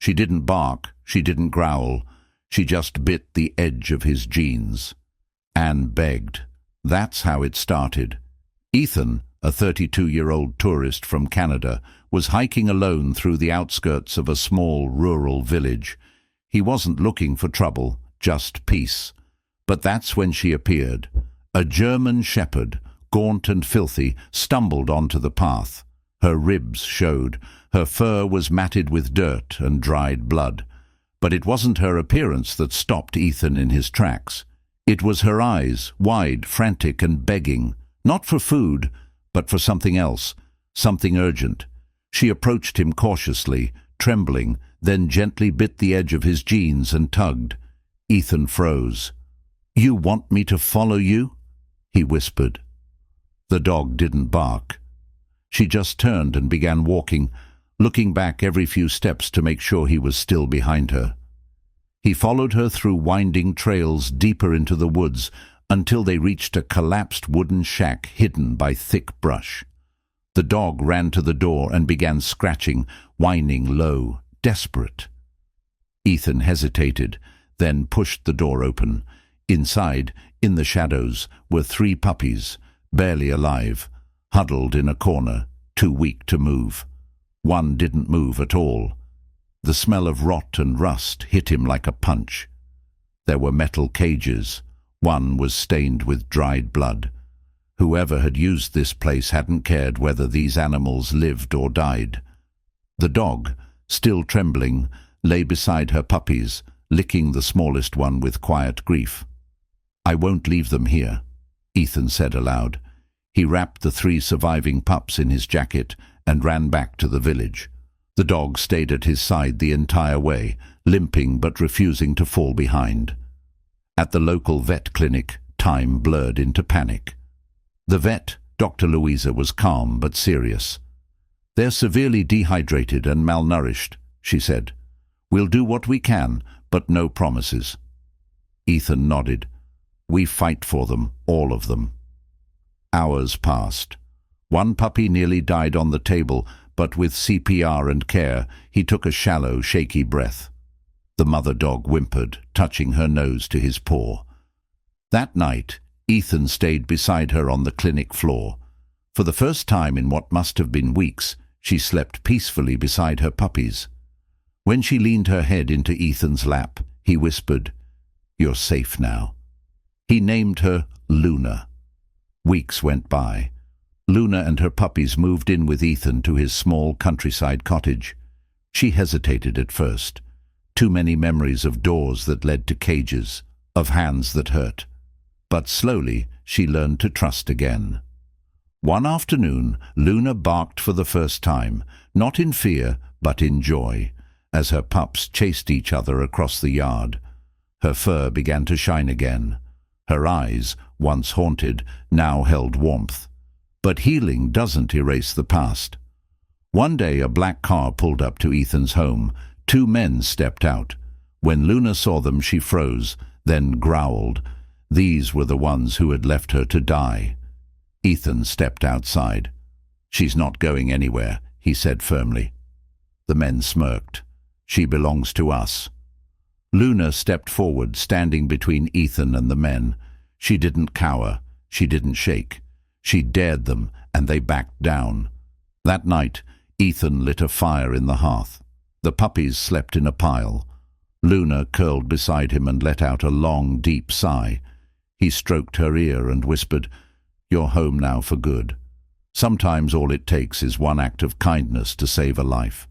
She didn't bark, she didn't growl, she just bit the edge of his jeans. Anne begged. That's how it started. Ethan, a 32-year-old tourist from Canada, was hiking alone through the outskirts of a small rural village. He wasn't looking for trouble, just peace. But that's when she appeared. A German shepherd, gaunt and filthy, stumbled onto the path. Her ribs showed. Her fur was matted with dirt and dried blood. But it wasn't her appearance that stopped Ethan in his tracks. It was her eyes, wide, frantic and begging, not for food, but for something else, something urgent. She approached him cautiously, trembling, then gently bit the edge of his jeans and tugged. Ethan froze. "You want me to follow you?" he whispered. The dog didn't bark. She just turned and began walking, looking back every few steps to make sure he was still behind her. He followed her through winding trails deeper into the woods until they reached a collapsed wooden shack hidden by thick brush. The dog ran to the door and began scratching, whining low, desperate. Ethan hesitated, then pushed the door open. Inside, in the shadows, were 3 puppies, barely alive, huddled in a corner, too weak to move. One didn't move at all. The smell of rot and rust hit him like a punch. There were metal cages. One was stained with dried blood. Whoever had used this place hadn't cared whether these animals lived or died. The dog, still trembling, lay beside her puppies, licking the smallest one with quiet grief. "I won't leave them here," Ethan said aloud. He wrapped the 3 surviving pups in his jacket and ran back to the village. The dog stayed at his side the entire way, limping but refusing to fall behind. At the local vet clinic, time blurred into panic. The vet, Dr. Louisa, was calm but serious. "They're severely dehydrated and malnourished," she said. "We'll do what we can, but no promises." Ethan nodded. "We fight for them, all of them." Hours passed. One puppy nearly died on the table, but with CPR and care, he took a shallow, shaky breath. The mother dog whimpered, touching her nose to his paw. That night, Ethan stayed beside her on the clinic floor. For the first time in what must have been weeks, she slept peacefully beside her puppies. When she leaned her head into Ethan's lap, he whispered, "You're safe now." He named her Luna. Weeks went by. Luna and her puppies moved in with Ethan to his small countryside cottage. She hesitated at first. Too many memories of doors that led to cages, of hands that hurt. But slowly she learned to trust again. One afternoon, Luna barked for the first time, not in fear, but in joy, as her pups chased each other across the yard. Her fur began to shine again. Her eyes, once haunted, now held warmth. But healing doesn't erase the past. One day a black car pulled up to Ethan's home. 2 men stepped out. When Luna saw them, she froze, then growled. These were the ones who had left her to die. Ethan stepped outside. "She's not going anywhere," he said firmly. The men smirked. "She belongs to us." Luna stepped forward, standing between Ethan and the men. She didn't cower. She didn't shake. She dared them, and they backed down. That night, Ethan lit a fire in the hearth. The puppies slept in a pile. Luna curled beside him and let out a long, deep sigh. He stroked her ear and whispered, "You're home now for good." Sometimes all it takes is one act of kindness to save a life.